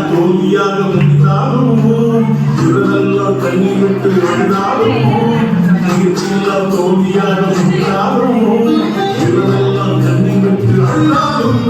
தோல்வியாக முடிந்தாலும் இவரெல்லாம் கண்ணீர் விட்டு வந்தாலும் முயற்சியில்லா தோல்வியாக முடிந்தாலும் இவரெல்லாம் கண்ணீர் விட்டு வந்தாலும்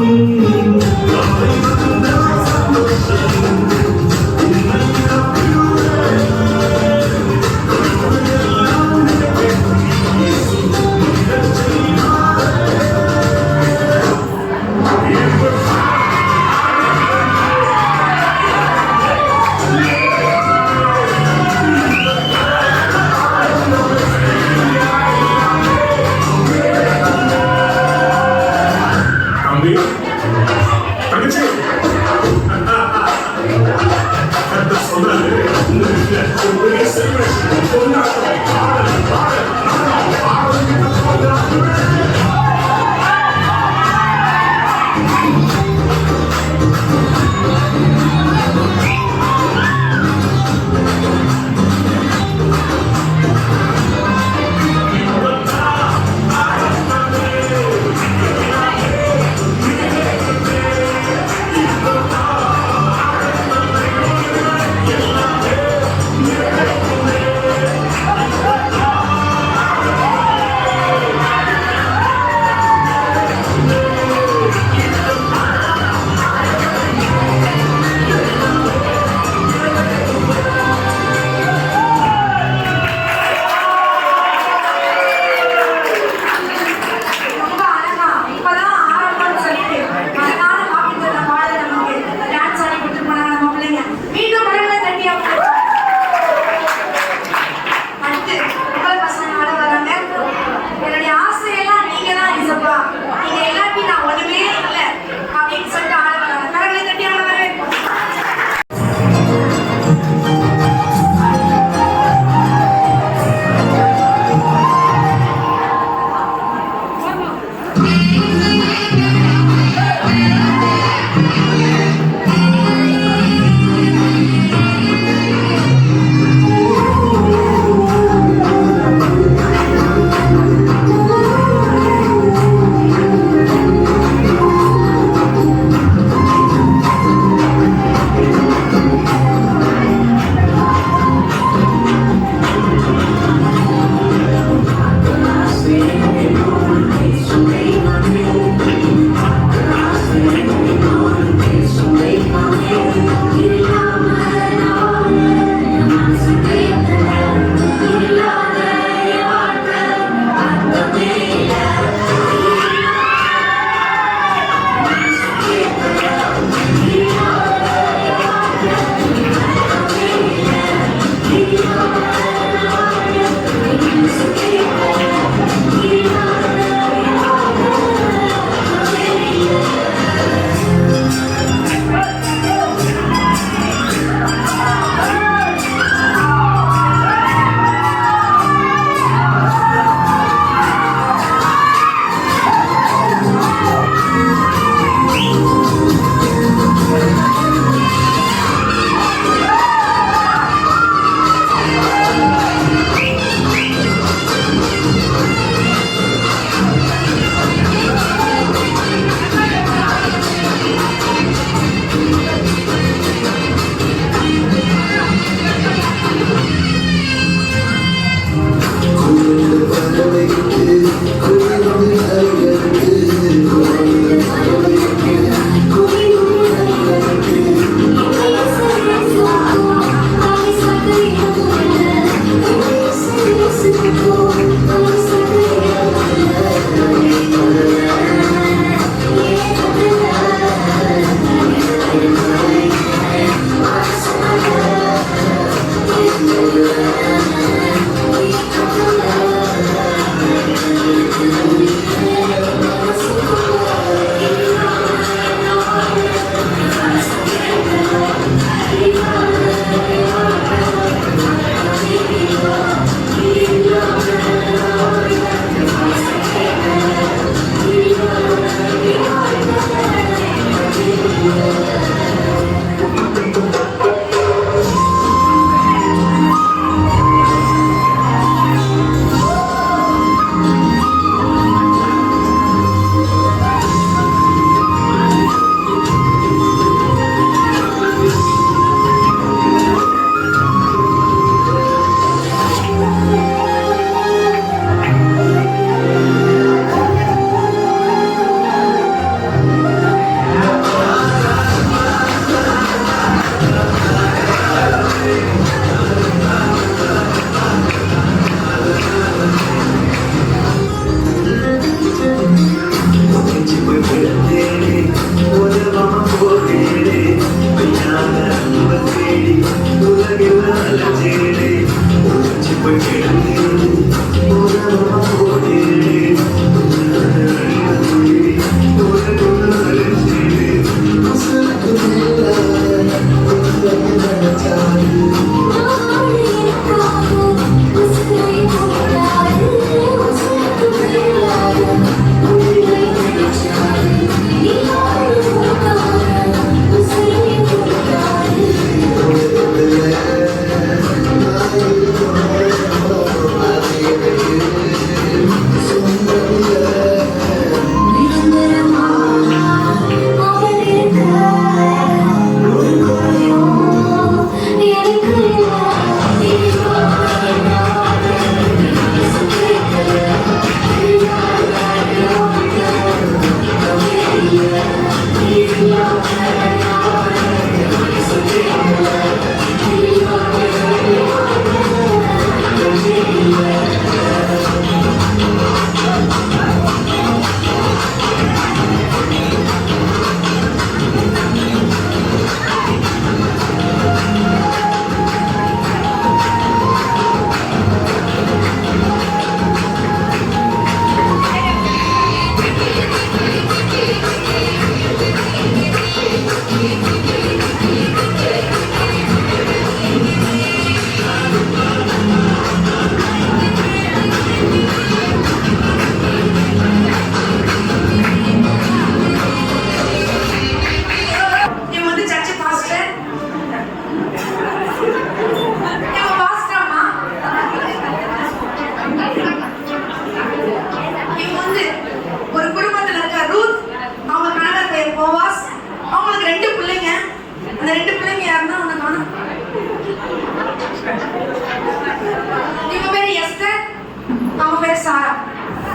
சாரா.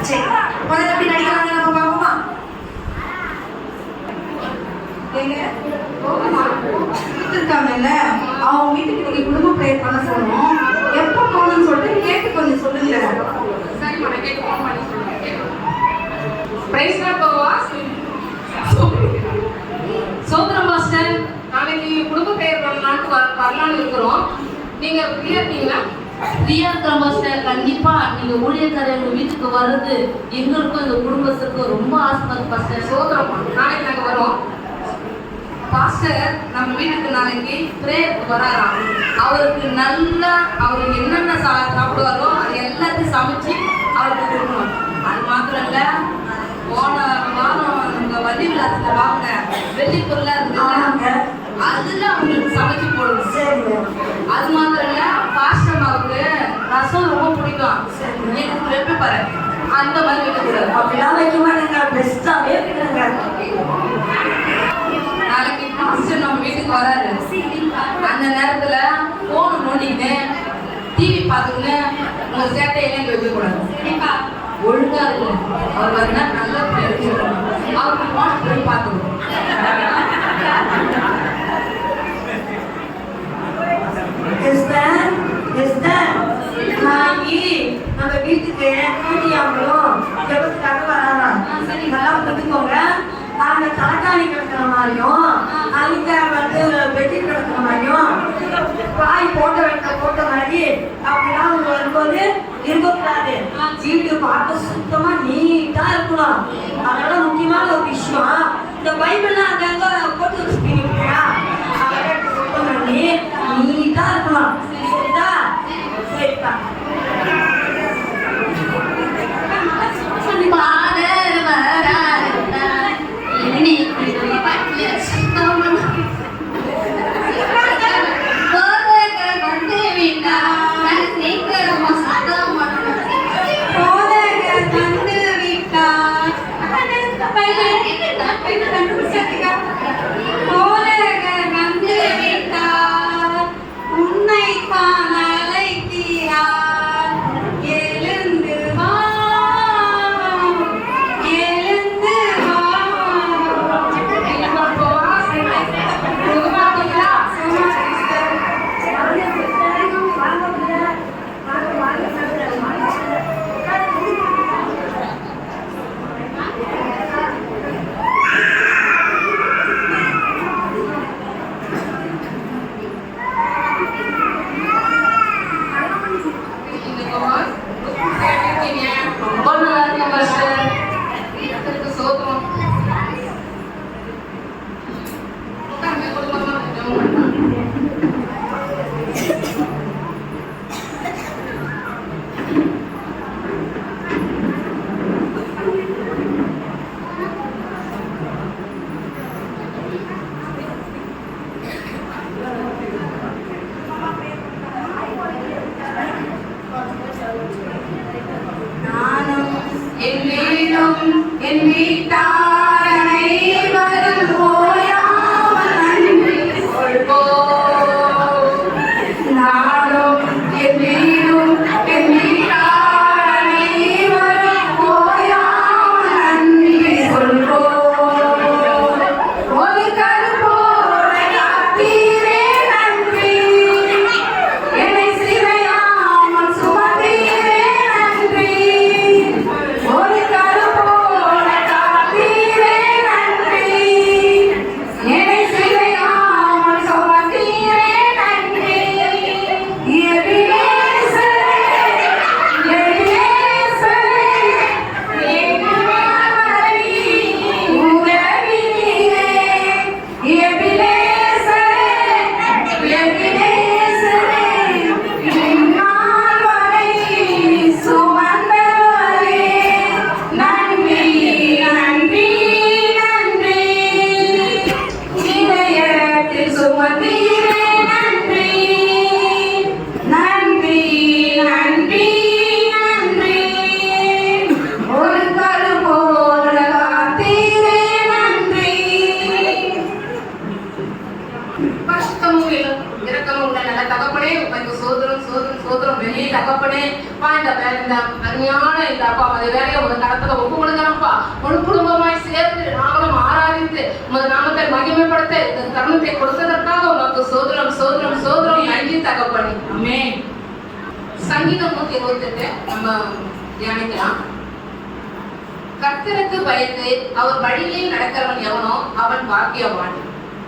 சரி, முதல்ல எப்படி நடிக்கிறாங்க நம்ம பார்ப்போமா? இருக்காங்கல்ல, அவங்க வீட்டுக்கு நீங்க குடும்ப பிரேயர் பண்ண சொல்லணும். எப்ப போகணும்னு சொல்லிட்டு கேட்டு கொஞ்சம் சொல்லுங்க. சரி, நான் கேட்டு ஃபோன் பண்ணி சொல்றேன். பிரைஸ் லார்ட் பாவா. சோதரம் மாஸ்டர், நாளைக்கு குடும்ப பிரேயர் பண்ணலாம்னு வரலாம்னு இருக்கிறோம். நீங்க ஃப்ரீயா இருக்கீங்களா? ஃப்ரீயா இருக்கிற மாஸ்டர். கண்டிப்பா நீங்க ஊழியக்காரர் எங்க வீட்டுக்கு வர்றது எங்களுக்கும் எங்க குடும்பத்துக்கும் ரொம்ப ஆசைப்படுது பாஸ்டர். சோதரம், நாளைக்கு நாங்க வரோம். பாஸ்டர் நம்ம வீட்டுக்கு நாளைக்கு பிரேயருக்கு வராராம். அவருக்கு நல்லா அவர் என்னென்ன சாப்பிடுவாரோ அது எல்லாத்தையும் சமைச்சு அவருக்கு கொடுக்கணும். அது மாத்திரம் இல்ல, போன வாரம் நம்ம வள்ளி விழாத்துல வாங்கின வெள்ளி பொருளா இருக்குதுல்ல, அதுல அவங்களுக்கு சமைச்சு போடணும். அது மாத்திரம் இல்ல, பாஸ்டம்மாவுக்கு ரசம் ரொம்ப பிடிக்கும். எனக்கு வெப்ப பாரு, அந்த மாதிரி வைக்கக்கூடாது. அப்படிலாம் வைக்க மாட்டேங்க, பெஸ்டாவே வைக்கிறேங்க. நாளைக்கு பாஸ்டர் நம்ம வீட்டுக்கு வராரு. அந்த நேரத்துல போன் நோண்டிக்கிட்டு டிவி பார்த்துக்கின்னு உங்க சேட்டையெல்லாம் இங்க வைக்கக்கூடாது. ஒழுங்கா இல்லை அவர் வந்தா நல்ல அவருக்கு போன் போய் பார்த்துக்கணும். நம்ம வீட்டுக்கு அவங்களும் ஜபத்துக்காக வராங்க. நல்லா புரிஞ்சுக்கோங்க. நாங்க தலைக்காணி கிடக்கிற மாதிரியும் அங்க வந்து வெட்டி கிடக்கிற மாதிரியும் பாய் போட்ட மாதிரி அப்படிலாம் அவங்க வரும்போது இருக்கக்கூடாது. வீடு பார்க்க சுத்தமா நீட்டா இருக்கணும். அதோட முக்கியமான ஒரு விஷயம், இந்த பைபிள்லாம் அங்கங்க போட்டு வச்சுருக்கீங்க, அதெல்லாம் சுத்தம் பண்ணி நீட்டா இருக்கணும். சரிதா? சரிப்பா. வெளியே தகப்பனே இந்த அருமையான இந்த அப்பா அந்த வேலையை உங்க கரத்துல ஒப்பு கொடுக்கிறப்பா முழு குடும்பமாய் சேர்ந்து நாங்களும் ஆராதித்து உமது நாமத்தை மகிமைப்படுத்த இந்த தருணத்தை கொடுத்ததற்காக உனக்கு சோதரம் சோதரம் சோதரம் நன்றி தகப்பனே. ஆமென். சங்கீதம் 128 நம்ம தியானிக்கலாம். கர்த்தருக்கு பயந்து அவர் வழியிலே நடக்கிறவன் எவனோ அவன் பாக்கியவான்.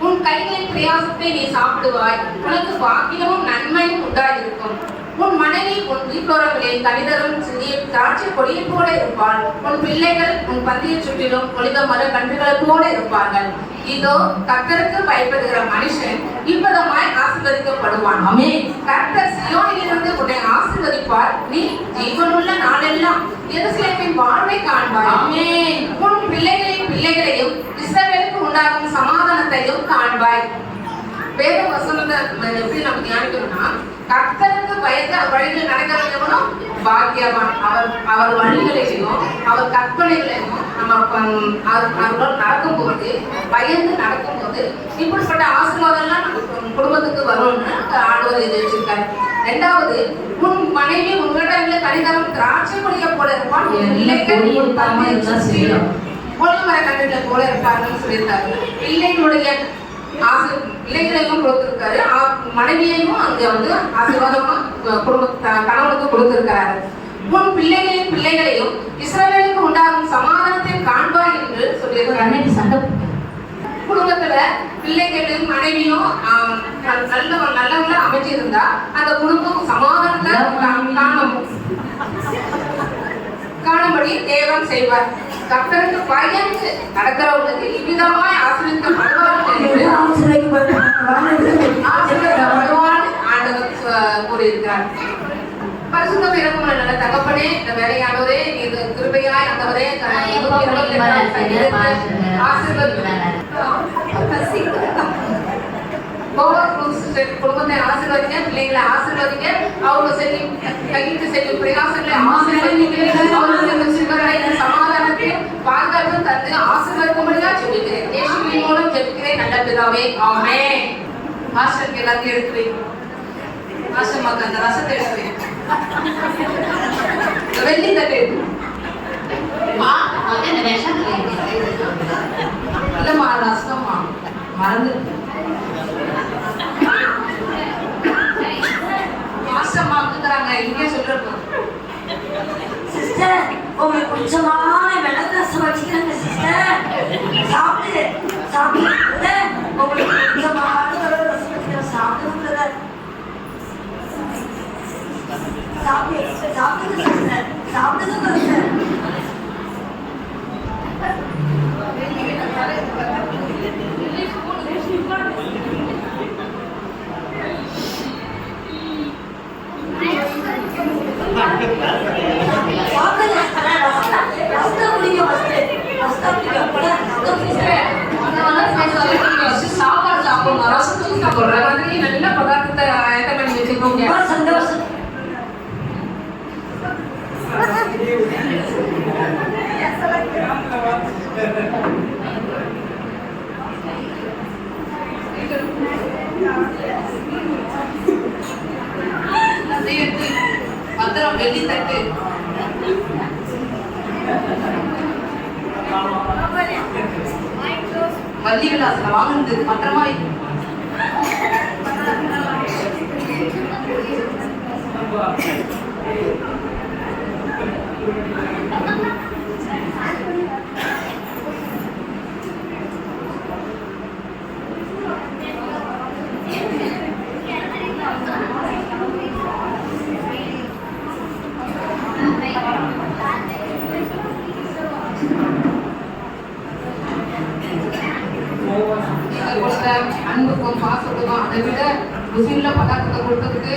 உன் கைகளின் பிரயாசத்தை நீ சாப்பிடுவாய், உனக்கு பாக்கியமும் நன்மையும் உண்டாயிருக்கும். உன் மனைவி உன் வீட்டோரங்களே கனிதரும் சிறிய திராட்சை கொடியை போல இருப்பாள். உன் பிள்ளைகள் உன் பந்தியை சுற்றிலும் ஒளித மர கன்றுகளை போல இருப்பார்கள். இதோ கர்த்தருக்கு பயப்படுகிற மனுஷன் இவ்விதமாய் ஆசீர்வதிக்கப்படுவான். ஆமென். கர்த்தர் சீயோனிலிருந்து உன்னை ஆசீர்வதிப்பார். நீ ஜீவனுள்ள நாளெல்லாம் எருசலேமின் வாழ்வை காண்பாய். ஆமென். உன் பிள்ளைகளின் பிள்ளைகளையும் இஸ்ரவேலுக்கு உண்டாகும் சமாதானத்தையும் காண்பாய். வேத வசனத்தை எப்படி நம்ம தியானிக்கணும்னா, கர்த்தருக்கு பயந்து அவர் வழியில் நடக்கிறவங்களும் பாக்கியவான். அவர் வழிகளையும் அவர் கற்பனைகளையும் நம்ம அவர்களோடு நடக்கும்போது பயந்து நடக்கும்போது இப்படிப்பட்ட ஆசீர்வாதம்லாம் நம்ம குடும்பத்துக்கு வரும்னு ஆண்டவர் இது வச்சிருக்காரு. ரெண்டாவது, உன் மனைவி உன்னிடத்துல கனிதரும் திராட்சை கொடியை போல இருப்பான். ஒளிமர கன்றுகளை போல இருப்பாருன்னு சொல்லியிருக்காரு. பிள்ளைகளையும் கொடுத்திருக்காரு, மனைவியையும் அங்க வந்து ஆசீர்வாதமா கணவனுக்கு கொடுத்திருக்கிறாரு. உன் பிள்ளைகளின் பிள்ளைகளையும் இஸ்ரவேலுக்கு உண்டாகும் சமாதானத்தை காண்பாய் என்று சொல்லியிருக்கிறார். குடும்பத்துல பிள்ளைகளும் மனைவியும் நல்லவங்கள அமைச்சிருந்தா அந்த குடும்பம் சமாதானத்தை காணும்படி தேவன் செய்வார். கர்த்தருக்கு பயந்து நடக்கிறவர்களுக்கு இவ்விதமாய் ஆசீர்வதிக்கப்படுவார்கள் என்று ஆண்டவர் கூறியிருக்கிறார். பரிசுத்த பிறப்புள்ள நல்ல தகப்பனே, இந்த வேலையானவரே, இது கிருபையாய் ஆண்டவரே குடும்பத்தை ஆசீர்வதிங்க, பிள்ளைகளை ஆசீர்வதிங்க, அவங்க செல்லும் கைக்கு செல்லும் பிரயாசங்களை சமாதானத்தை பாதுகாப்பு தந்து ஆசீர்வதிக்கும்படியா ஜெபிக்கிறேன். இயேசுவின் மூலம் ஜெபிக்கிறேன் நல்ல பிதாவே. ஆமென். மாஸ்டருக்கு எல்லாத்தையும் எடுக்கிறேன். மாஸ்டர் மக்க அந்த ரசத்தை எடுக்கிறேன். வெள்ளி தட்டு இல்லம்மா, ரசமா மறந்து மாஸ்டர்மா வந்துக்கிறாங்க. இங்கே சொல்றோம் சிஸ்டர், உங்களுக்கு பிடிச்சமான வெள்ளரசம் வச்சுக்கிறேங்க சிஸ்டர். சாப்பிட்டு சாப்பிட்டு உங்களுக்கு பிடிச்சமான வெள்ளரசம் வச்சுக்கிறேன். சாப்பிடுங்க சாப்பிட்டு சாப்பிடுங்க சிஸ்டர், சாப்பிடுங்க சிஸ்டர். சாப்பாடு சாப்பிடணும், ரசத்துக்கு சாப்பிடுற மாதிரி நல்ல பதார்த்தத்தை ஆயத்தம் பண்ணி வச்சுக்கோங்க. சந்தோஷம். பத்திரம் வெள்ளி தட்டு வள்ளி விலாசல வாங்கினது பத்திரமா அன்புக்கும் பாசத்துக்கும் அதை விட ருசியுள்ள பதார்த்தத்தை கொடுத்ததுக்கு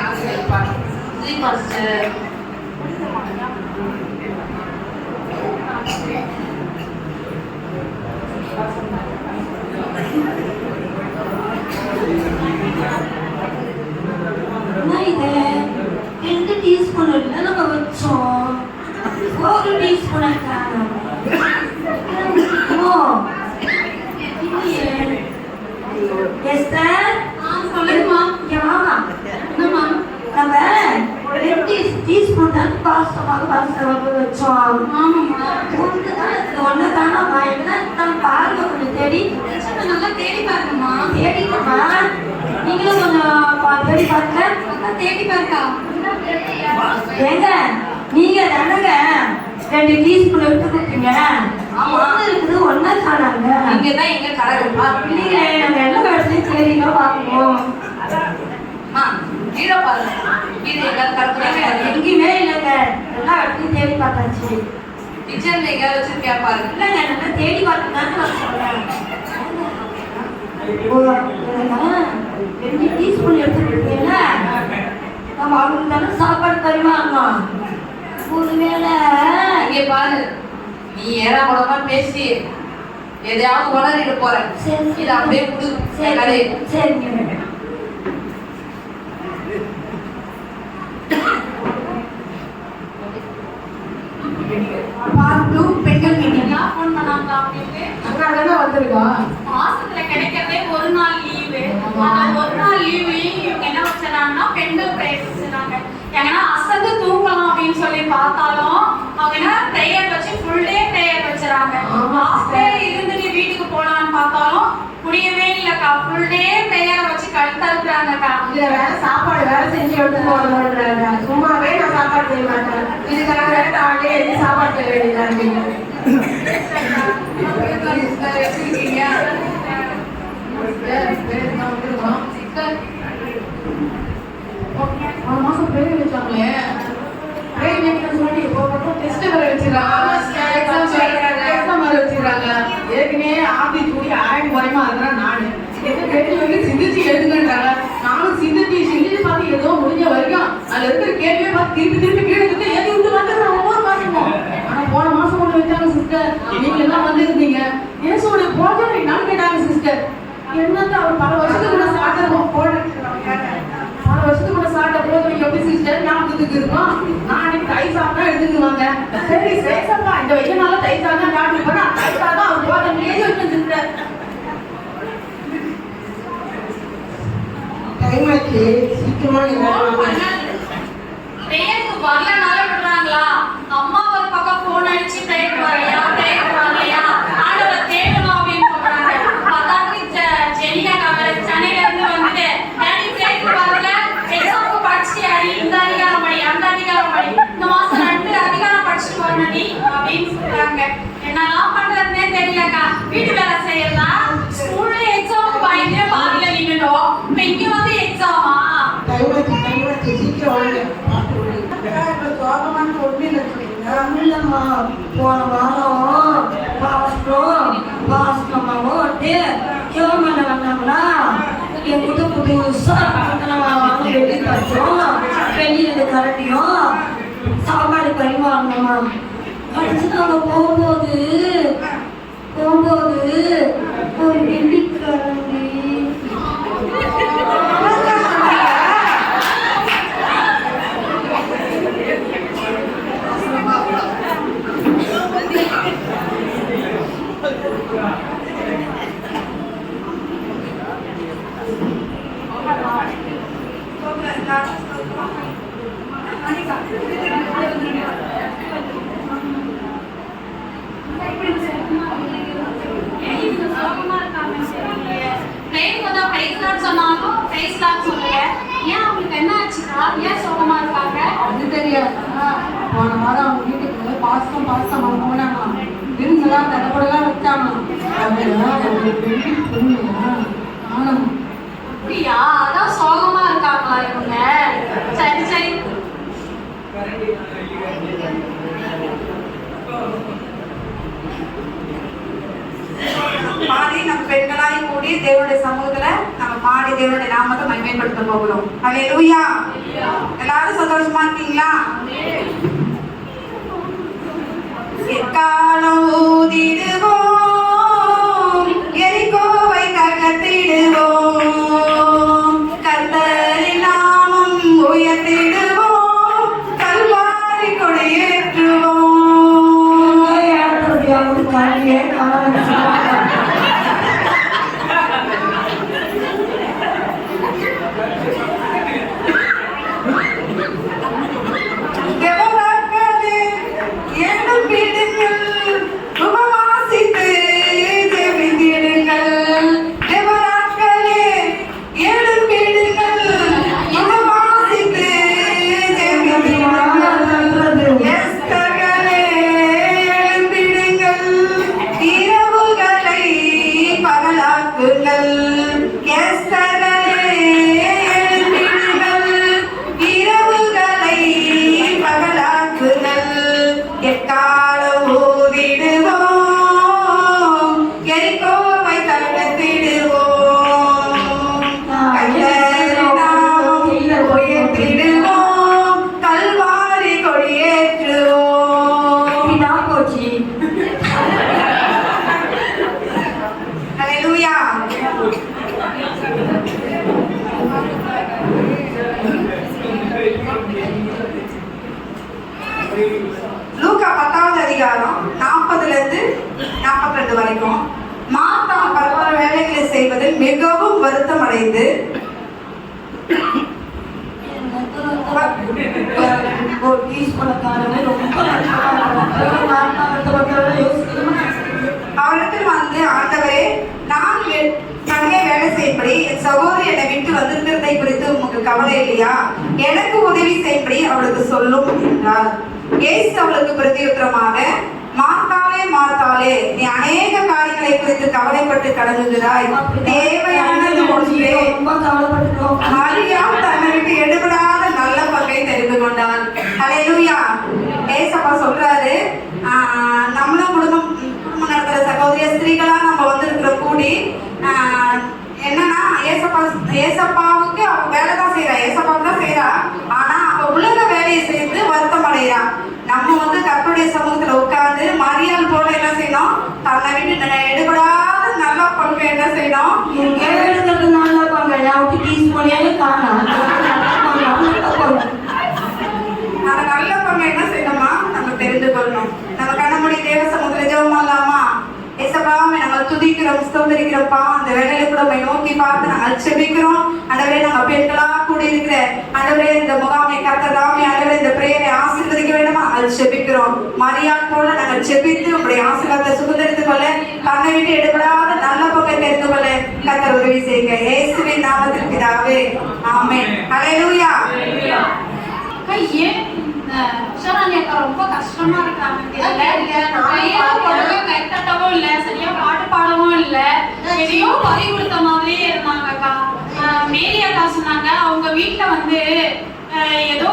ஆசீர்வதிப்பார். இது 2 டீஸ்பூன் இல்லை நம்ம வச்சோம். 4 டீஸ்பூன் எஸ்டர் சொல்லுங்கம்மா. இங்க வாமா. என்னம்மா? நம்ம 2 டீஸ்பூன் தான் பாஸ்தாவுக்கு வச்சோம். ஆமாம்மா. ஒண்ணுதானம்மா, என்ன பாருங்க கொஞ்சம் தேடி கிச்சனை நல்லா தேடி பாருங்கம்மா. தேடிக்கம்மா. நீங்களும் கொஞ்சம் தேடி பாருங்க. நல்லா தேடி பாருக்கா. ஏங்க நீங்க தானங்க 2 டீஸ்பூன் எடுத்து கொடுத்தீங்க. ஆமா. ஒண்ணு இருக்குது, ஒண்ணா காணாங்க. இங்கதான் எங்க கடை இருக்குமா? இல்லைங்களே, நம்ம எல்லா இடத்துலயும் தேடிலாம் பார்ப்போம். அம்மா, வீட பாருங்க. வீடு எங்காவது கடற்கரையா? எங்கேயுமே இல்லைங்க, எல்லா இடத்துலயும் தேடி பார்த்தாச்சு. கிச்சன்ல எங்கேயாவது வச்சிருக்கியா பாருங்க. இல்லைங்க, நல்லா தேடி பார்த்துதாங்க நான் சொல்றேன். ஓ, இல்லைங்க, 2 டீஸ்பூன் எடுத்து கொடுத்தீங்கன்னா நம்ம அவங்களுக்கு தானே சாப்பாடு தருவாங்க. ஒருவேளை இங்க பாரு, நீ ஏறா கூடமா பேசி எதையாவது வளரிட்டு போற. சரி, இது அப்படியே புது சரி கடை. சரிங்க. பார்ட் 2 பெண்கள் மீட்டிங். நான் ஃபோன் பண்ணாங்க அப்படின்னு அக்காதானே வந்திருக்கோம். மாசத்துல கிடைக்கிறதே ஒரு நாள் லீவு. அந்த ஒரு நாள் லீவு இவங்க என்ன வச்சாங்கன்னா பெண்கள் பிரேயர் வச்சுறாங்க. ஏன்னா அசந்து தூங்கலாம் அப்படின்னு சொல்லி பார்த்தாலும் அவங்க என்ன பிரேயர் வச்சு ஃபுல் டே பிரேயர் வச்சுறாங்க. ஹாஸ்டல் இருந்துட்டு வீட்டுக்கு போலான்னு பார்த்தாலும் முடியவே இல்லக்கா. ஃபுல் டே பிரேயர் வச்சு கழுத்தறுக்குறாங்கக்கா. இதுல வேற சாப்பாடு வேற செஞ்சு எடுத்து போடுறாங்க. சும்மாவே நான் சாப்பாடு செய்ய மாட்டேன். இதுக்காக வேற காலையிலே எடுத்து சாப்பாடு செய்ய வேண்டியதா இருக்கு. ஒரு மாசம் பேர் வச்சாங்களே, பேர் வைக்கணும்னு சொல்லி இப்போ மட்டும் டெஸ்ட் வர வச்சிருக்காங்க. எக்ஸாம் வர வச்சிருக்காங்க. ஏற்கனவே ஆபி கூடி ஆயிரம் குறையமா இருக்கிறேன் நானு. என்ன கேள்வி வந்து சிந்திச்சு எழுதுங்கன்றாங்க. நானும் சிந்திச்சு பார்த்து ஏதோ முடிஞ்ச வரைக்கும் அதுல இருக்கிற கேள்வியை பார்த்து திருப்பி கீழே இருந்து ஏற்றி விட்டு வந்துடுறேன் ஒவ்வொரு மாசமும். ஆனா போன மாசம் ஒண்ணு வச்சாங்க சிஸ்டர். நீங்க எல்லாம் வந்திருந்தீங்க. இயேசுடைய போஜனம் என்னன்னு கேட்டாங்க சிஸ்டர். என்னது அவர் பல வருஷத்துக்கு கூட சாப்பிட்ட பல வருஷத்துக்கு கூட சாப்பிட்ட போஜனம் எப்படி சிஸ்டர் ஞாபகத்துக்கு இருக்கும்? நான் அன்னைக்கு தயிர் சாப்பிட்டா எடுத்துக்குவாங்க. சரி சேசப்பா இந்த வெயினால தயிர் சாப்பிட்டா ஞாபகம் பண்ணா தயிர் சாப்பிட்டா அவர் போஜனம் எழுதி வச்சு சிஸ்டர். டைம் ஆச்சு, சீக்கிரமா பிரேயருக்கு வரலனால விடுறாங்களா? அம்மா ஒரு பக்கம் போன் அடிச்சு பிரேயருக்கு வரலையா, பிரேயருக்கு வரலையா, ஆண்டவரை தேடணும் அப்படின்னு சொல்றாங்க. பத்தாக்கு ஜெனியா காவல் சென்னையில இருந்து வந்துட்டு டாடி பிரேயருக்கு வரல, எக்ஸாமுக்கு படிச்சியாடி, இந்த அதிகாரம் படி அந்த அதிகாரம் படி, இந்த மாசம் 2 அதிகாரம் படிச்சுட்டு வரணுடி அப்படின்னு சொல்றாங்க. என்னெல்லாம் பண்றதுன்னே தெரியலக்கா. வீட்டு வேலை செய்யலாம், ஸ்கூல்ல எக்ஸாமுக்கு பயந்தே பாதியில நின்னுட்டோம். இப்ப இங்க வந்து எக்ஸாமா? இல்லம்மா, போன வாரம் பாஸ்கமாவும் சிவமண்ண வந்தாங்களா, எங்கிட்ட புதுசா வெட்டி தச்சோம், வெளியில கரண்டியும் சாப்பாடு பரிமாறணுமா. அடுத்து நாங்க போகும்போது ஒரு வெள்ளி கரண்டி அது தெரியாது. போன வாரம் அவங்க வீட்டுக்கு பாஸ்தம் போனாங்க. விருந்தெல்லாம் தடப்படலாம் வச்சாங்க. அப்படியா? அதான் சோகமா இருக்காங்களா இவங்க? சரி சரி. பாடி நம்ம பெண்களாய் கூடி தேவனுடைய சமூகத்துல நம்ம பாடி தேவனுடைய நாமத்தை மகிமைப்படுத்த போகிறோம். அல்லேலூயா. எல்லாரும் சந்தோஷமா இருக்கீங்களா? எக்காலம் ஊதிடுவோம், எரிகோவை தகர்த்திடுவோம், கர்த்தரின் நாமம் உயர்த்திடுவோம், கல்வாரி கொடியேற்றுவோம். போச்சு. ஹalleluya. லூக்கா 10வது அதிகாரம் 40ல இருந்து 42 வரைக்கும். மார்த்தா பற்பல வேலைகளை செய்வதில் மிகவும் வருத்தம் அடைந்து ஒரு பீஸ் பணக்காரங்க ரொம்ப யோசிக்கணுமா? அவரிடத்தில் வந்து, ஆண்டவரே, நான் தனியே வேலை செய்யும்படி என் சகோதரி என்னை விட்டு வந்திருக்கிறதை குறித்து உங்களுக்கு கவலை இல்லையா? எனக்கு உதவி செய்யும்படி அவளுக்கு சொல்லும் என்றார். இயேசு அவளுக்கு பிரதியுத்தரமாக, மார்த்தாளே மார்த்தாளே, நீ அநேக காரியங்களை குறித்து கவலைப்பட்டு கடங்குகிறாய். தேவையானது ஒன்றே. ரொம்ப கவலைப்பட்டுட்டோம். மரியாள் தன்னை விட்டு எடுபடாத நல்ல பங்கை தெரிந்து கொண்டான். ஹalleluya. ஏசப்பா சொல்றாரு, நம்மளும் குடும்பம் நடத்துற சகோதரிய ஸ்திரீகளா நம்ம வந்திருக்கிற கூடி என்னன்னா, ஏசப்பாவுக்கு அவ வேலை தான் செய்யறா, ஏசப்பாவுக்கு தான் செய்யறா. ஆனா அவ உலக வேலையை செய்து வருத்தம் அடைகிறா. நம்ம வந்து கர்த்தருடைய சமூகத்துல உட்கார்ந்து மரியாள் போல என்ன செய்யணும்? தன்னை விட்டு எடுபடாத நல்ல பங்கு என்ன செய்யணும்? எடுக்கிறது நல்லா பாங்க. நான் பீஸ் பண்ணியாலும் காணோம். அந்த நல்ல பங்கு என்ன செய்யணுமா? நம்ம தெரிந்து கொள்ளணும். நம்ம கண்ணமுடி தேவ சமூகத்துல ஜெபம் பண்ணலாமா? ஏசப்பாவை நாங்கள் துதிக்கிறோம், ஸ்தோத்திரிக்கிறோம்ப்பா. அந்த வேலையில கூட நம்மை நோக்கி பார்த்து நாங்கள் செபிக்கிறோம். ஆண்டவரே, நாங்கள் பெண்களா கூடி இருக்கிற ஆண்டவரே, இந்த முகாமை கர்த்தராமே ஆண்டவரே, இந்த பிரேயரை ஆசீர்வதிக்க வேண்டுமா? அது செபிக்கிறோம். மரியாள் போல நாங்கள் செபித்து உங்களுடைய ஆசீர்வாதத்தை சுதந்திரித்துக் கொள்ள, தன்னை விட்டு எடுபடாத நல்ல பங்கை தெரிந்து கொள்ள கர்த்தர் உதவி செய்யுங்க. இயேசுவின் நாமத்தில் பிதாவே, ஆமென். ஹalleluya. ஏன் உஷாராணி அக்கா ரொம்ப கஷ்டமா இருக்காங்க? கைத்தட்டவும் இல்ல, சரியா பாட்டு பாடவும் இல்ல, எதையோ பறி கொடுத்த மாதிரியே இருந்தாங்க அக்கா. மேரி அக்கா சொன்னாங்க, அவங்க வீட்டுல வந்து ஏதோ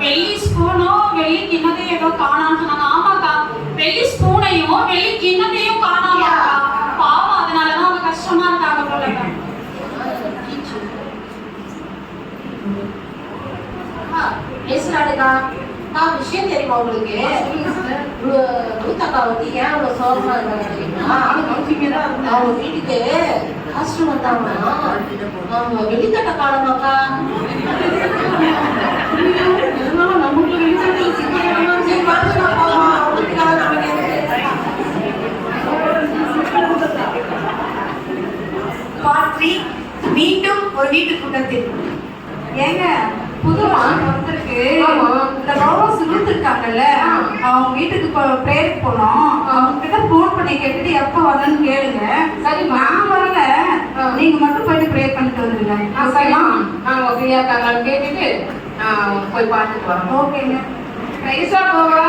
வெள்ளி ஸ்பூனோ வெள்ளி கிண்ணத்தையும் ஏதோ காணான்னு சொன்னாங்க. ஆமாக்கா, வெள்ளி ஸ்பூனையும் வெள்ளி கிண்ணத்தையும் காணாம பாவம். அதனாலதான் அவங்க கஷ்டமா இருக்காங்க போல. பேசுறாடுக்கா, நான் விஷயம் தெரியுமா உங்களுக்கு? ரூத்தக்கா வந்து ஏன் அவ்வளவு சோகமா இருக்காங்க தெரியுமா? அவங்க வீட்டுக்கு கஷ்டம் வந்தாங்கன்னா அவங்க வெளிக்கட்ட காலமாக்கா. மீண்டும் ஒரு வீட்டு கூட்டத்தில் ஏங்க புதுமா ஒருத்தருக்கு இந்த ரோஸ் இருக்காங்கல்ல, அவங்க வீட்டுக்கு பிரேயருக்கு போனோம். அவங்க கிட்ட போன் பண்ணி கேட்டுட்டு எப்ப வரணும்னு கேளுங்க. சரி, நான் வரல, நீங்க மட்டும் போயிட்டு ப்ரேயர் பண்ணிட்டு வந்துருங்க. சரிமா? நாங்க ஃப்ரீயா இருக்காங்கன்னு கேட்டுட்டு போய் பார்த்துட்டு வரோம். ஓகேங்க. பிரைஸ் லார்ட் போவா.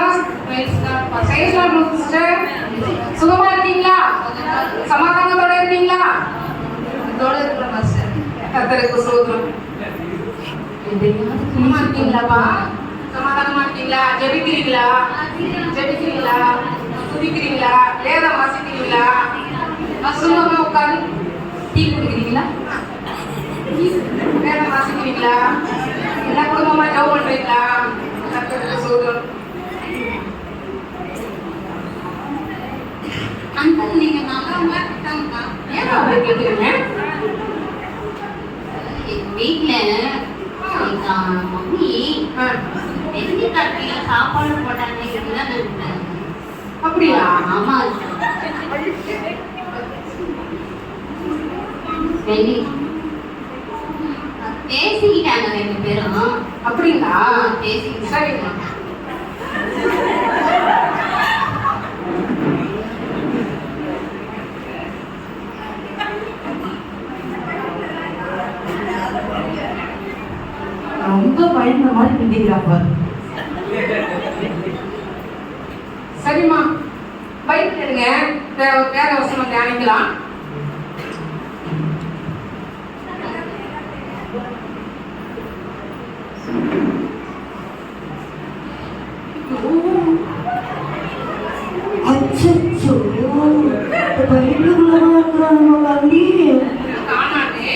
Praise lord sister. சுகமா இருக்கீங்களா? சமாதானத்தோட இருக்கீங்களா? இதோட இருக்கிற மாஸ்டர் கர்த்தருக்கு ஸ்தோத்திரம். சும்மா இருக்கீங்களாப்பா? சமாதானமா இருக்கீங்களா? ஜெபிக்கிறீங்களா? துதிக்கிறீங்களா? வேதம் வாசிக்கிறீங்களா? சும்மா உட்காந்து டீ குடிக்கிறீங்களா? வேதம் வாசிக்கிறீங்களா? எல்லா குடும்பமா ஜெபம் பண்றீங்களா? கர்த்தருக்கு ஸ்தோத்திரம். அங்கிள், நீங்க நல்லவங்களா கிட்டவங்களா? ஏன் அப்படி கேட்குறீங்க? எங்க வீட்டுல எங்க மம்மி வெள்ளி தட்டில சாப்பாடு போட்டாங்க. அப்படியா? ஆமா, வெள்ளி பேசிக்கிட்டாங்க 2 பேரும். அப்படிங்களா? பேசிக்கிட்டாங்க. சரிம்மா. ரொம்ப பயந்த மாதிரி பிடிக்கிறாப்ப. சரிம்மா, பைக் எடுங்க. வேற வசனம் தியானிக்கலாம். அச்சோ, பைபிளுக்குள்ளதான் இருக்கிறாங்க காந்தி. காணாது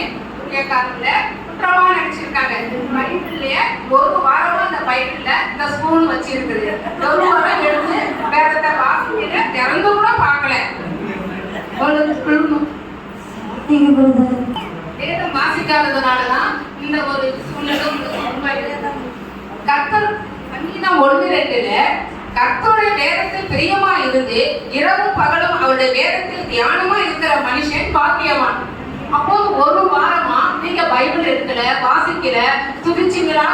ஊழியக்காரங்கள குற்றமா நடிச்சிருக்காங்க. பைபிள்லயே ஒரு வாரமா அந்த பைபிள்ல இந்த ஸ்பூன் வச்சிருக்குது. ஒரு வாரம் எடுத்து வேதத்தை வாசி நீங்க பிரதர் வேதம் வாசிக்காததுனாலதான் இந்த ஒரு சூழ்நிலை உருவாயிருக்கு. கர்த்தர் சங்கீதம் 1:2 கர்த்தருடைய வேதத்தில் பிரியமா இருந்து இரவும் பகலும் அவருடைய வேதத்தில் தியானமா இருக்கிற மனுஷன் பாக்கியவான். அப்போ ஒரு வாரமா நீங்க பைபிள் எடுக்கல, வாசிக்கல, துதிச்சிங்களா,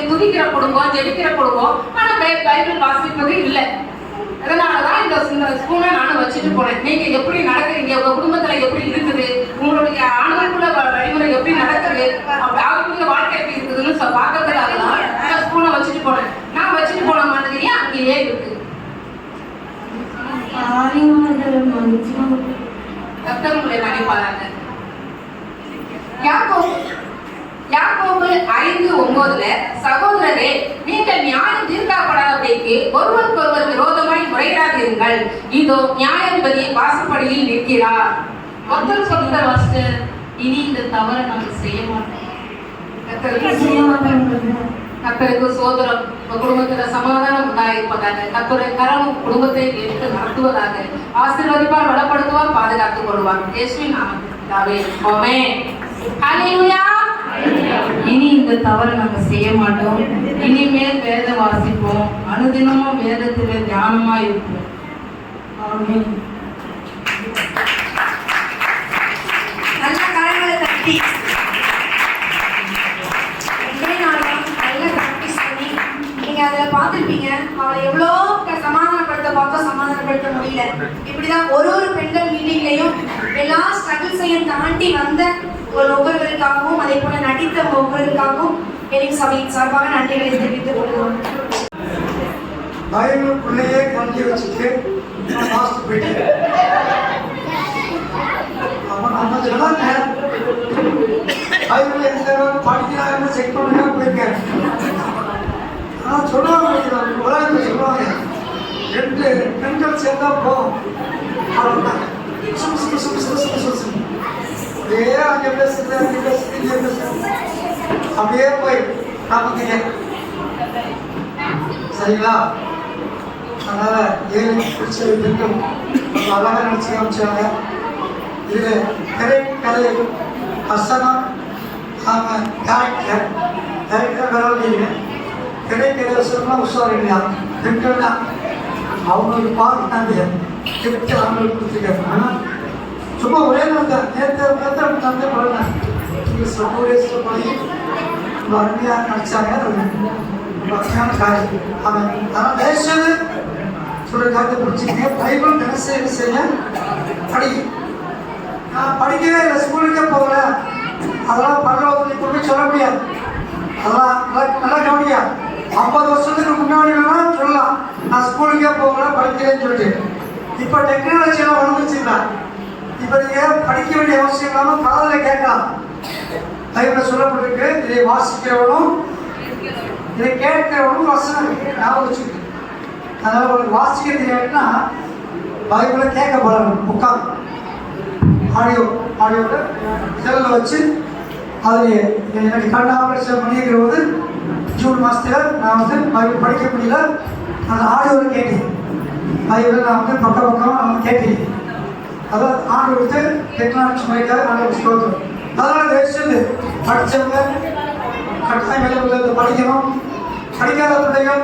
துதிக்கிற குடும்பம், ஜெபிக்கிற குடும்பம், ஆனா பைபிள் வாசிப்பது இல்லை. அதனாலதான் இந்த ஸ்கூலை நானும் வச்சுட்டு போனேன். நீங்க எப்படி நடக்கிறீங்க, உங்க குடும்பத்துல எப்படி இருக்குது, உங்களுடைய ஆண்களுக்குள்ள வழிமுறை எப்படி நடக்குது, அவங்களுடைய வாழ்க்கை எப்படி இருக்குதுன்னு பார்க்கறதுக்காகதான் இந்த ஸ்கூலை வச்சுட்டு போனேன். நான் வச்சுட்டு போன மாதிரியே அங்கேயே இருக்கு. கர்த்தர் உங்களை மன்னிப்பாராங்க. யாக்கோபு 5:9 சகோதரரே, நீங்கள் நியாயம் தீர்க்கப்படாதபடிக்கு ஒருவருக்கொருவர் விரோதமாய் முறையிடாதீர்கள். இதோ நியாயாதிபதி வாசப்படியில் நிற்கிறார். ஒருத்தர் சொல்ற பாஸ்டர், இனி இந்த தவறை நாங்க செய்ய மாட்டோம். கர்த்தருக்கு சோதரம், குடும்பத்துல சமாதானம் உண்டாயிருப்பதாக. கர்த்தருடைய கரம் குடும்பத்தை எடுத்து நடத்துவதாக. ஆசீர்வதிப்பார், பலப்படுத்துவார், பாதுகாத்துக் கொள்வார். இயேசுவின் நாமத்தினாலே ஆமென். ஹல்லேலூயா. இனி இந்த தவறை நாங்க செய்ய மாட்டோம். இனிமேல் வேத வாசிப்போம், அனுதினமும் வேதத்திலே தியானமா இருப்போம். ஆமென். நல்ல கரங்களை தட்டி நல்ல ப்ராக்டிஸ் பண்ணி நீங்க அதில் பார்த்துருப்பீங்க. அவளை எவ்வளோ சமாதானப்படுத்த முடியல. இப்படிதான் ஒரு பெண்கள் மீட்டிங்லையும் எல்லா ஸ்ட்ரகிள்ஸையும் தாண்டி வந்த ஒவ்வொருவருக்காகவும் அதே போல நடித்த ஒவ்வொருவருக்காகவும் எலிம் சபையின் சார்பாக நன்றிகளை தெரிவித்துக் கொள்கிறோம். பைபிளுக்குள்ளேயே கொஞ்சம் வச்சுட்டு லாஸ்ட் போயிட்டு நம்ம சொன்னாங்க பைபிள் எந்த படிக்கிறாங்கன்னு செக் பண்ணி போயிருக்கேன். ஆனால் சொல்லுவாங்க, உலகத்தில் சொல்லுவாங்க, 2 பெண்கள் சேர்ந்தா போகும் அப்படின்னாங்க. அப்படியே அங்கே பேசுறது, அங்கே பேசுறது, இங்கே பேசுறது, அப்படியே போய் நமக்கு சரிங்களா? அதனால 7 பிடிச்ச பெண்கள் அழகாக நினச்சி காமிச்சாங்க. இதில் கதை வசனம் கேரக்டர் வரவில்லை. கிடைக்கிற சொல்லலாம் உஷாரில்லையா பெண்கள் தான் அவங்களுக்கு பார்த்தாங்க கிஃப்ட் அவங்களுக்கு கொடுத்துருக்காங்க. சும்மா ஒரே நாள் தான் நேற்று தந்தை பழகினாங்க. சமூகத்தில் பழகி ரொம்ப அருமையாக நினச்சாங்க. பக்தியான காரியம் அவன் ஆனால் பேசுறது சொல்ற காரியத்தை பிடிச்சிங்க. பைபிள் தினசரி செய்ய படி. நான் படிக்கவே இல்லை, ஸ்கூலுக்கே போகல, அதெல்லாம் பரவாயில்ல கொண்டு சொல்ல முடியாது. அதெல்லாம் நல்லா கவனியா. 50 வருஷத்துக்கு முன்னாடி வேணாலும் சொல்லலாம், நான் ஸ்கூலுக்கே போகல, படிக்கிறேன்னு சொல்லிட்டு. இப்போ டெக்னாலஜியெல்லாம் வளர்ந்துச்சுங்களா, இப்போ நீங்கள் படிக்க வேண்டிய அவசியம் இல்லாமல் காதில் கேட்கலாம். பைபிளில் சொல்லப்பட்டிருக்கு, இதை வாசிக்கிறவனும் இதை கேட்கிறவனும் வசனம் ஞாபகம் வச்சுருக்கு. அதனால் உங்களுக்கு வாசிக்க தெரியாதுன்னா பைபிளை கேட்க பழகணும். உட்காந்து ஆடியோவில் செல்லில் வச்சு அதில் எனக்கு கண் ஆபரேஷன் பண்ணியிருக்கிற போது ஜூன் மாதத்தில் நான் பைபிள் படிக்க முடியல. அந்த ஆடியோவில் கேட்டேன். பைபிளில் நான் பக்கம் கேட்டேன். அதாவது ஆண்டு கொடுத்து டெக்னாலஜி முறைக்காக ஆண்டு ஸ்லோகம். அதனால் தயவுசெய்து படித்தவங்க கட்டாயம் வேலை படிக்கணும். படிக்காத பிள்ளைகள்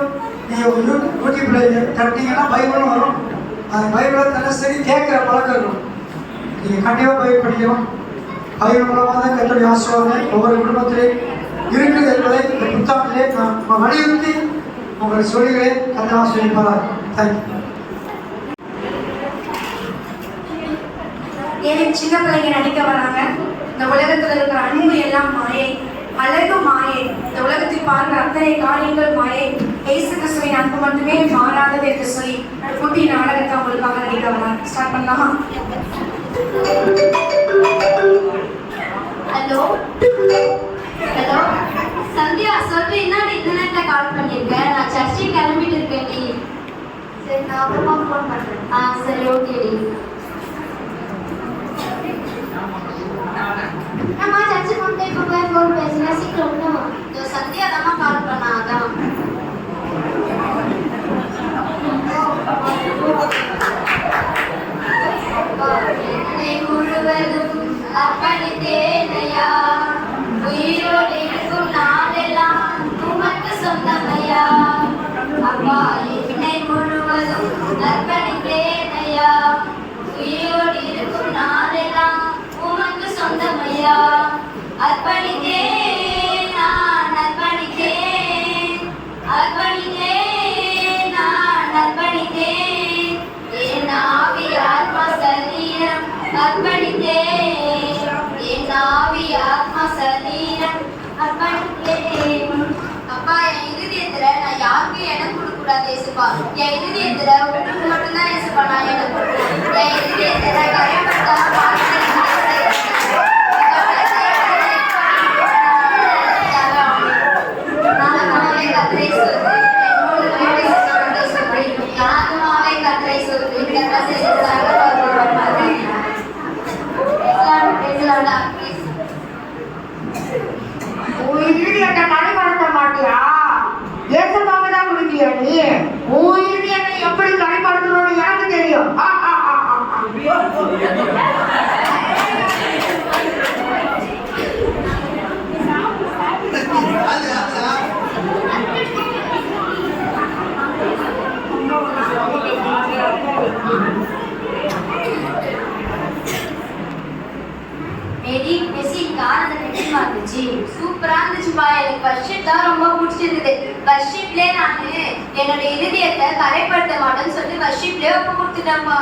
நீங்கள் யூடியூப்பில் தட்டிங்கன்னா பைபிளும் வரும். அந்த பைபிளை தினசரி கேட்குற பழக்கம் இருக்கும். நீங்கள் கண்டிப்பாக பைபிள் படிக்கணும். பைபிள் மூலமாக தான் கர்த்தருடைய ஆசீர்வாதம் ஒவ்வொரு குடும்பத்திலேயும் இருக்குது என்பதை இந்த புத்தாண்டிலே நான் வலியுறுத்தி உங்களுக்கு சொல்லுகிறேன். கர்த்தர் ஆசீர்வதிப்பார். தேங்க்யூ. ஏன் சின்ன பிள்ளைங்க நடிக்க வராங்க. இந்த உலகத்தில் இருக்கிற அன்பு எல்லாம் மாயை, அழகு மாயை, இந்த உலகத்தில் பார்க்கிற அத்தனை காரியங்கள் மாயை, இயேசு கிறிஸ்துவின் அன்பு மட்டுமே மாறாதது என்று சொல்லி குட்டி நாடகத்தை அவங்களுக்காக நடிக்க வராங்க. ஸ்டார்ட் பண்ணலாமா? ஹலோ ஹலோ சந்தியா, சொல்றேன். என்ன இந்த நேரத்தில் கால் பண்ணியிருக்கேன்? நான் சர்ச்சைக்கு கிளம்பிட்டு இருக்கேன். டி சரி, நான் அப்புறமா ஃபோன் பண்ணுறேன். சரி, ஓகே டி. நம்ம சர்ச்சுக்கு வந்து இப்போ போய் ஃபோன் பேசுங்க, சீக்கிரம் விடுமா? சந்தியா தான் கால் பண்ணா, அதான். ஐயா. அப்பா என்னை முழுவதும் அர்ப்பணித்தேன் ஐயா. உயிரோடு இருக்கும் நாளெல்லாம் உமக்கு சொந்தம் ஐயா. அர்ப்பணித்தேன் நான் அர்ப்பணித்தேன், அர்ப்பணித்தேன் நான் அர்ப்பணித்தேன். என் ஆவி ஆத்மா சரீரம் அர்ப்பணித்தேன், என் ஆவி ஆத்மா சரீரம் அர்ப்பணித்தேன். அப்பா என் இருதயத்துல நான் யாருக்கும் இடம் கொடுக்க கூடாது ஏசுப்பா. என் இருதயத்துல உங்களுக்கு மட்டும்தான் ஏசுப்பா நான் இடம் கொடுக்கணும். என் இருதயத்துல கரையப்பட்ட எப்படி கடைப்படுத்தணும்னு எனக்கு தெரியும். சூப்பரா இருந்துச்சுப்பா. எனக்கு வர்ஷிப் தான் ரொம்ப பிடிச்சிருந்தது. வர்ஷிப்லேயே நான் என்னோட இருதயத்தை கரைப்படுத்த மாட்டேன்னு சொல்லி வர்ஷிப்லேயே ஒப்பு கொடுத்துட்டேன்ப்பா.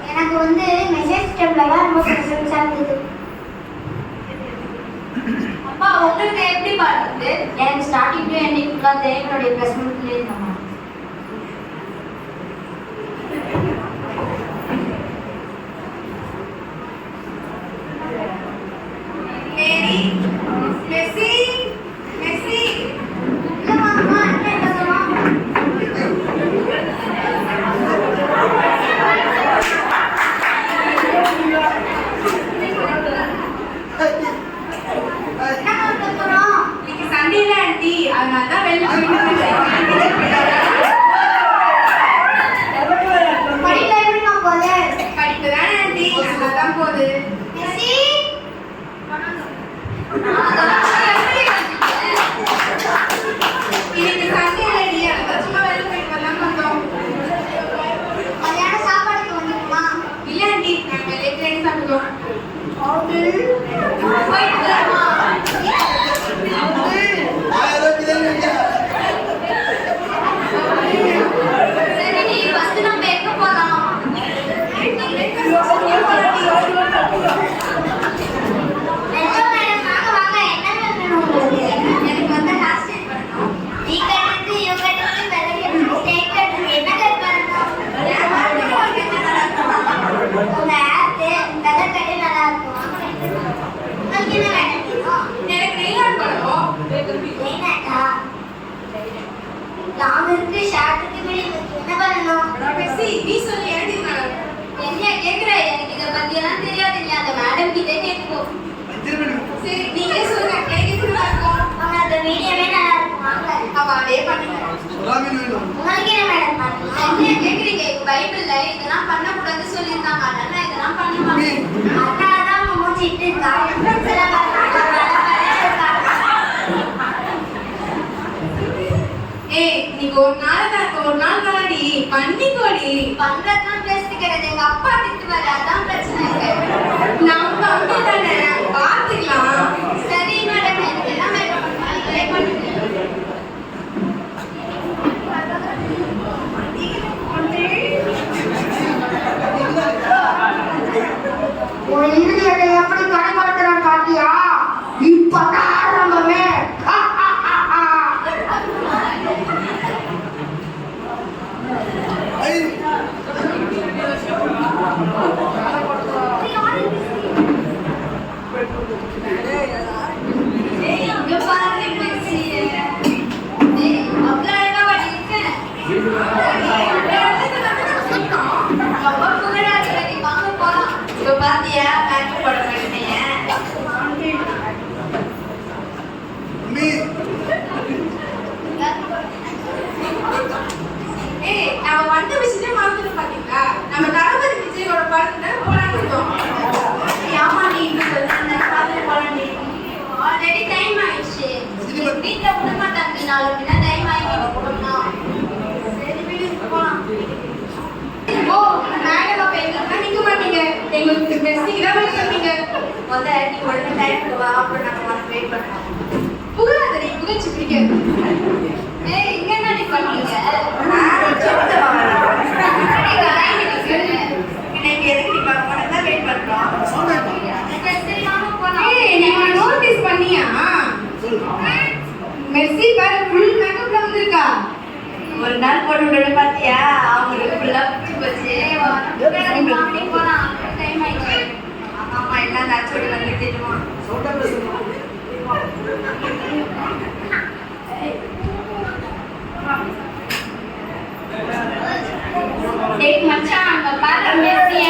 எனக்கு மெசேஜ் டைம்ல தான் ரொம்ப பிரசன்ஸா இருந்தது. அப்பா உங்களுக்கு எப்படி பாடுறது? எனக்கு ஸ்டார்டிங் டு எண்டிங் ஃபுல்லா தேவனுடைய பிரசன்னத்திலே இருந்தோம். பைபிள்ல இதெல்லாம் பண்ணக்கூடாது சொல்லியிருந்தாங்க. அதனால இதெல்லாம் பண்ண மாட்டேன். அதான் மூச்சிட்டு நீங்க ஒரு நாள் தானடி பண்ணிக்கோடி. பண்றதுதான் பேசிக்கிறது. எங்க அப்பா திட்டுவாரு, அதான் பிரச்சனை இருக்கு. நம்ம அம்மா தானே பாத்துக்கலாம். சரி மேடம், எனக்கு எல்லாமே ட்ரை பண்ணுங்க. ஒரு இருதயத்தை எப்படி கடைப்படுத்துறான் பாத்தியா? இப்பதான் ஆரம்பமே. பாத்தியா மேக்கப் போட மாட்டேன். நம்ம வந்த விஷயத்தை மறந்துட்டு பாத்தீங்களா? எங்களுக்கு மெஸ்ஸிக்கு தான் வெயிட் பண்ணீங்க. முதல்ல நீ உடனே டைமுக்கு வா, அப்புறம் நாங்கள் வந்து வெயிட் பண்ணுறோம். புகழாத நீ புகழ்ச்சிக்கிறீங்க. ஏய் இங்க என்ன நீ பண்ணீங்க? இன்னைக்கு எதுக்கு நீ பார்க்க தான் வெயிட் பண்ணுறோம். சரி மாமா போலாம். ஏய் நீ நோட்டீஸ் பண்ணியா? மெஸ்ஸி பாரு ஃபுல் மேக்கப்ல வந்திருக்கா. ஒரு நாள் போட்டு விட பாத்தியா? அவங்களுக்கு ஃபுல்லா பிடிச்சி போச்சு. மார்னிங் போலாம். டைம் ஆயிடுச்சு. ஆமா எல்லாம் நாச்சோடி வந்து தெரியுமா? டேய் மச்சான் அங்க பாரு மெஸ்ஸிய.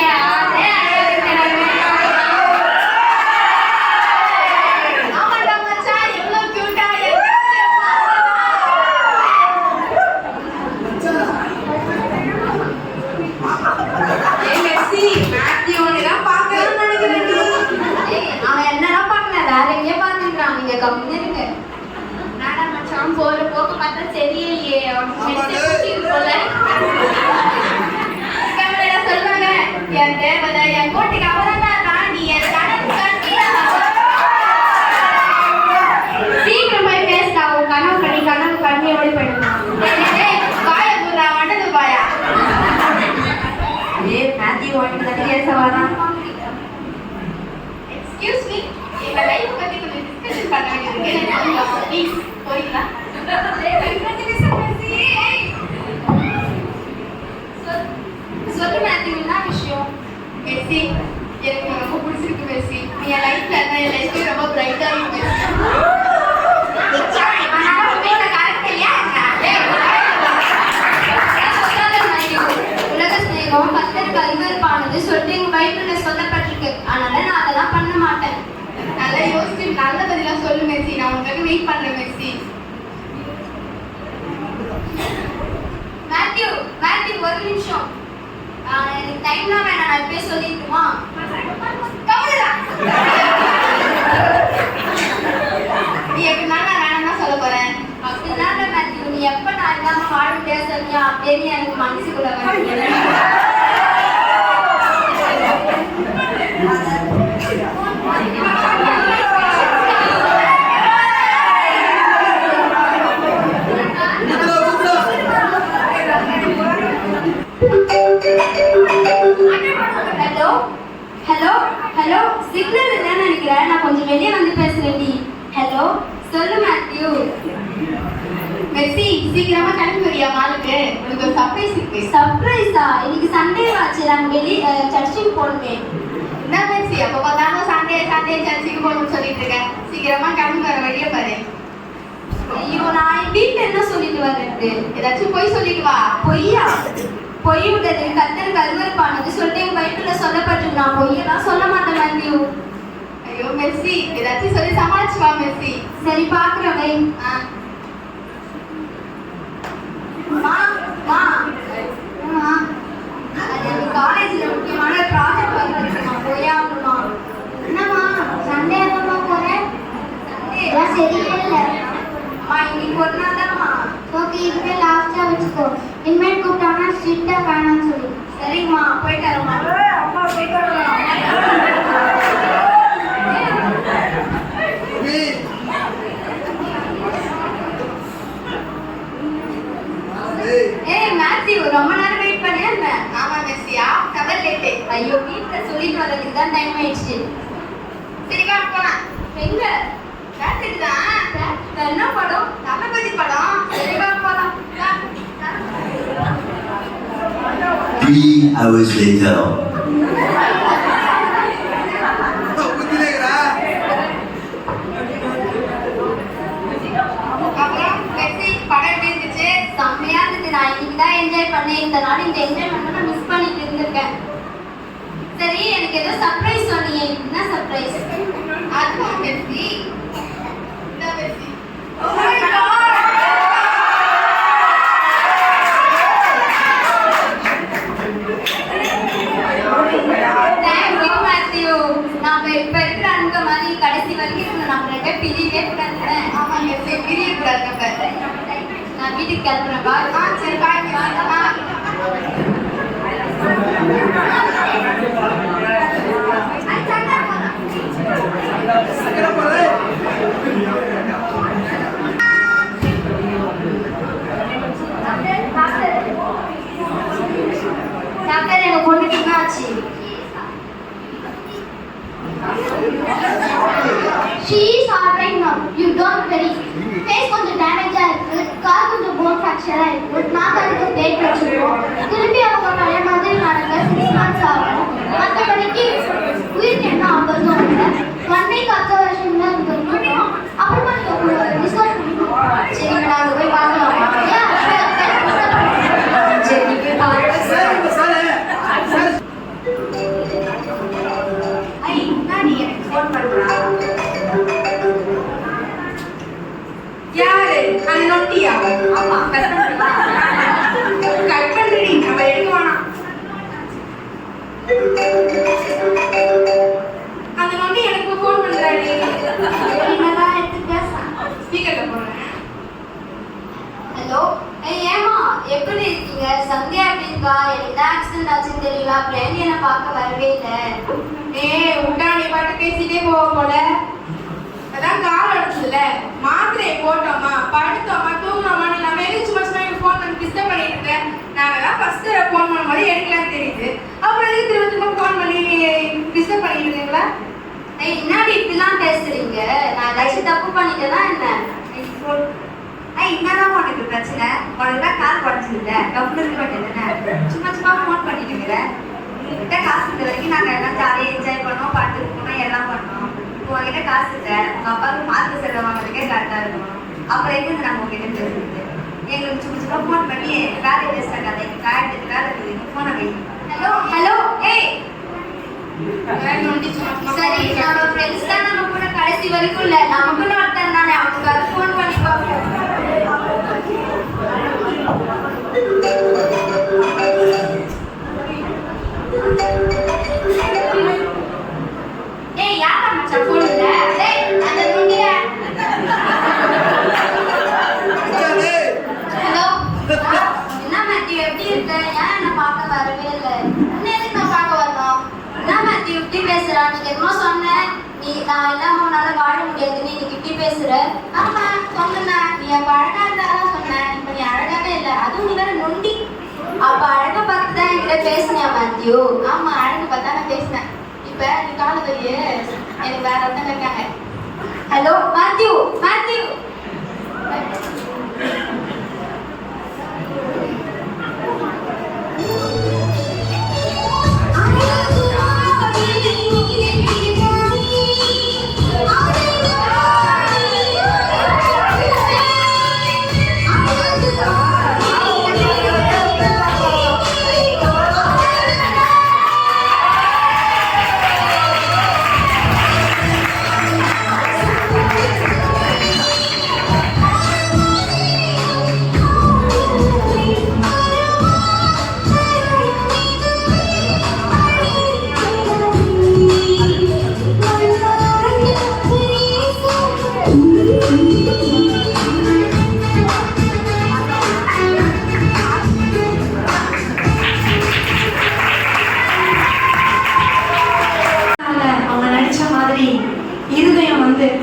ஆமாடா மச்சான் எவ்வளவு கியூட்டா மெஸ்ஸி மேத்யூவெல்லாம் பார்க்கணும்னு நினைக்கிறேன் நீ. ஏய் அவன் என்னலாம் பார்க்கல வேற எங்கேயோ பார்த்துக்கிறான். நீங்க கம்முன்னு இருங்க. நாடா மச்சான் போற போக்கு பார்த்தா சரியில்லையே. மெஸ்ஸி கூட்டிட்டு போல. கேமரா சொல்றாங்க என் தேவதை என் கோட்டைக்கு அவதான் தான் நீ என் கனவு கண்டியா. சீக்கிரம் போய் பேசுடா. உன் கனவு கண்ணி ஓடி போயிடுமா. பாய புறா வண்டது பாயா. மேத்யூ ஒன்று பேச வரான். எக்ஸ்கியூஸ் மீ, எங்க லைஃப் பத்தி கொஞ்சம் டிஸ்கஷன் பண்ண வேண்டியது. ப்ளீஸ் போறீங்களா? சொல்லு மேத்யூ என்ன விஷயம்? மெஸ்ஸி எனக்கு ரொம்ப பிடிச்சிருக்கு மெஸ்ஸி. நீ என் லைஃப்ல இருந்தா என் லைஃபே ரொம்ப பிரைட்டா இருக்கு. உலக ஸ்நேகம் கர்த்தருக்கு அறிவிப்பானது சொல்லிட்டு எங்க பைபிள்ல சொல்லப்பட்டிருக்கு. அதனால நான் அதெல்லாம் பண்ண மாட்டேன். நல்லா யோசிச்சு நல்ல பதிலா சொல்லு மெஸ்ஸி. நான் உனக்கு வெயிட் பண்றேன் மெஸ்ஸி. மேத்யூ ஒரு நிமிஷம். எனக்கு டைம்லாம் வேணாம். நான் இப்பயே சொல்லிட்டுமா? கவலைடா. நீ எப்படினாலும் நான் வேணாம்னா சொல்ல போறேன். அப்படிதான் மேத்யூ நீ எப்ப நான் இல்லாம வாழ முடியாது சொன்னியா அப்படின்னு எனக்கு மனசுக்குள்ள வருது. ஹலோ ஹலோ ஹலோ சிக்னல் இல்லைன்னு நினைக்கிறேன். நான் கொஞ்சம் வெளியே வந்து பேசுறேன்டி. ஹலோ சொல்லு மேத்யூ. மெஸ்ஸி சீக்கிரமா கிளம்பி வரியா மாலுக்கு? உனக்கு ஒரு சர்ப்ரைஸ் இருக்கு. சர்ப்ரைஸா? இன்னைக்கு சண்டே ஆச்சு. நாங்கள் வெளியே சர்ச்சுக்கு போகணுமே. என்ன மெஸ்ஸி அப்ப பார்த்தாலும் சண்டே சண்டே சர்ச்சுக்கு போகணும்னு சொல்லிட்டு இருக்கேன். சீக்கிரமா கிளம்பி வர வழிய பாரு. ஐயோ நான் என் வீட்டில் என்ன சொல்லிட்டு வர்றது? ஏதாச்சும் போய் சொல்லிட்டு வா. பொய்யா? பொய் விட்டது கர்த்தருக்கு அருவருப்பானது சொல்லிட்டு என் பைபிள்ல சொல்லப்பட்டிருக்கு. நான் பொய்யெல்லாம் சொல்ல மாட்டேன் மேத்யூ. ஐயோ மெஸ்ஸி ஏதாச்சும் சொல்லி சமாளிச்சு வா மெஸ்ஸி. சரி பாக்குறேன் வை. மா மா அது காலேஜ்ல முக்கியமான ப்ராஜெக்ட் வந்துருக்குமா, போயாகணுமா? என்னம்மா சண்டே எப்பமா போறேன்? சண்டே சரியே இல்லை. அம்மா இன்னைக்கு ஒரு நாள் தானம்மா. ஓகே இதுவே லாஸ்டா வச்சுக்கோ. இனிமேல் கூப்பிட்டாங்கன்னா ஸ்ட்ரிக்டா வேணாம்னு சொல்லி. சரிம்மா போயிட்டு வரமா. ஏய் மேத்யூ ரொம்ப நேரம் வெயிட் பண்ணியா என்ன? ஆமா மெஸ்ஸி கவர் லேட்டு. ஐயோ வீட்டுல சொல்லிட்டு வர்றதுக்கு தான் டைம் ஆயிடுச்சு. சரி வா போலாம். எங்க? தேட்டருக்கு தான். என்ன படம்? தளபதி படம். சரி வா போலாம். 3 hours later. அப்புறம் மெஸ்ஸி படம் எப்படி இருந்துச்சு? செம்மையா இருந்தது. நான் இன்னைக்கு தான் என்ஜாய் பண்ணேன். இந்த நாள் இந்த என்ஜாய்மெண்ட் நான் மிஸ் பண்ணிட்டு இருந்திருக்கேன். சரி எனக்கு ஏதோ சர்ப்ரைஸ் சொன்னீங்க. என்ன சர்ப்ரைஸ்? அதுவா மெஸ்ஸி? இந்த Messi. Oh my God! Thank you, Matthew. நாம இப்ப இருக்கிற அன்பு மாதிரி கடைசி வரைக்கும் நம்ம ரெண்டு பேரும் பிரியவே கூடாது. ஆமா மெஸ்ஸி பிரிய கூடாது நம்ம. நான் வீட்டுக்கு கிளம்புறேன். பாய். சரி பாய். டாக்டர் எங்க பொண்ணுக்கு என்ன ஆச்சு? She is alright now. You don't worry. Face கொஞ்சம் டேமேஜ் ஆயிருக்கு, கால் கொஞ்சம் போன் ஃபிராக்சர் ஆயிருக்கு, நாக்காளுக்கு பிளேட் வச்சிருக்கோம். திருப்பி அவங்க பழைய மாதிரி நடக்க 6 months ஆகும். மற்றபடிக்கு உயிருக்கு என்ன ஆபத்தும் இல்லை. 1 week அப்சர்வேஷன்ல இருக்கணும். அப்புறமா நீங்க டிஸ்கஸ் பண்ணிக்கணும். சரி நாங்கள் போய் பார்க்கலாமா? சரி போய் பார்க்கலாம். ஐ நான் எனக்கு ஃபோன் பண்ணுறேன். யாரு அந்த நொட்டியா? ஆமா கட் பண்ணுறீ, நம்ம எடுக்க வேணாம். அந்த நொண்டி எனக்கு ஃபோன் பண்றாடி. என்னதான் எடுத்து பேசலாம். ஸ்பீக்கர்ல போடுறேன். ஹலோ ஏமா எப்படி இருக்கீங்க? சந்தியா எப்படி இருக்கா? எனக்கு ஆக்சிடென்ட் ஆச்சுன்னு தெரியல, அப்புறம் என்ன பார்க்க வரவே இல்லை. விட்டா நீ பாட்டு பேசிட்டே போக போல. அதான் கால் அடிச்சதுல மாத்திரையை போட்டோமா, படுத்தோமா, தூங்கினோமா, நான் வெளியே சும்மா எனக்கு ஃபோன் பண்ணி டிஸ்டர்ப் பண்ணிட்டு இருக்கேன். நாங்கெல்லாம் ஃபர்ஸ்ட் ஃபோன் பண்ண மாதிரி எடுக்கலான்னு தெரியுது, அப்புறம் எதுக்கு திரும்ப திரும்ப ஃபோன் பண்ணி டிஸ்டர்ப் பண்ணிட்டு இருக்கீங்களா? என்னடி இப்படிலாம் பேசுறீங்க? நான் ஏதாச்சும் தப்பு பண்ணிட்டேன்னா என்ன? என்னதான் உனக்கு பிரச்சனை? உனக்கு தான் கால் உடச்சிருந்த கப்புல இருந்து மாட்டேன், சும்மா சும்மா ஃபோன் பண்ணிட்டு இருக்கிற. உங்ககிட்ட காசு இருந்த வரைக்கும் நாங்கள் எல்லாம் ஜாலியாக என்ஜாய் பண்ணோம், பாட்டு போனோம், எல்லாம் பண்ணோம். இப்போ உங்ககிட்ட காசு இல்லை, உங்க அப்பாவுக்கு மாத்திரை செலவு வாங்குறதுக்கே கரெக்டாக இருக்கணும். அப்புறம் எதுக்கு நாங்கள் உங்ககிட்ட பேசுறது? எங்களுக்கு சும்மா சும்மா ஃபோன் பண்ணி வேலையை பேசுகிறாங்க, அதை எங்கள் காயத்துக்கு வேலை இருக்குது, ஃபோனை வை. ஹலோ ஹலோ ஏய் சரி, நம்ம ஃப்ரெண்ட்ஸ் தான், நம்ம கூட கடைசி வரைக்கும் இல்லை, நமக்குன்னு ஒருத்தர் தானே, அவங்களுக்கு ஃபோன் பண்ணி பார்ப்போம். ஏய் யாரா மச்சான் ஃபோன் இல்ல? டேய் அந்த நுண்டியா. ஹலோ என்ன மேத்யூ எப்படி இருக்க? ஏன் என்ன பார்க்க வரவே இல்லை? எதுக்கு நான் பார்க்க வரணும்? என்ன மேத்யூ இப்படி பேசுற? நீங்க என்னமோ சொன்ன, நான் இல்லாம உன்னால வாழ முடியாதுன்னு இன்னைக்கு இப்படி பேசுற. ஆமா சொன்னேன், நீ அப்ப அழகா இருந்தாதான் சொன்னேன், இப்ப நீ அழகாவே இல்லை, அதுவும் நீ வேற நொண்டி. அப்ப அழகை பார்த்து தான் என்கிட்ட பேசினியா மேத்யூ? ஆமா அழகை பார்த்து தான் நான் பேசினேன். இப்ப நீ காலத்துலயே எனக்கு வேற ஒருத்தங்க இருக்காங்க. ஹலோ மேத்யூ மேத்யூ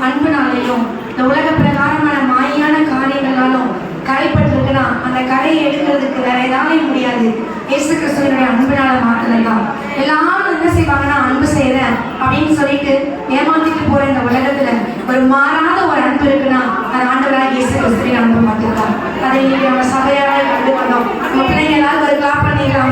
அன்புனாலையும் இந்த உலக பிரகாரமான மாயான காரியங்களாலும் கரைப்பட்டிருக்குன்னா அந்த கரையை எடுக்கிறதுக்கு வேற ஏதாலையும் முடியாது. இயேசு கிறிஸ்துவினுடைய அன்புனால மாத்திரம்தான். எல்லாரும் என்ன செய்வாங்கன்னா அன்பு செய்யறேன் அப்படின்னு சொல்லிட்டு ஏமாத்திட்டு போற இந்த உலகத்துல ஒரு மாறாத ஒரு அன்பு இருக்குன்னா அது ஆண்டவராக இயேசு கிறிஸ்துவின் அன்பு மட்டும்தான். அதை இன்னைக்கு நம்ம சபையாக கண்டு கொண்டோம். நம்ம பிள்ளைங்க எல்லாரும் ஒரு கிளாப் பண்ணிடலாம்.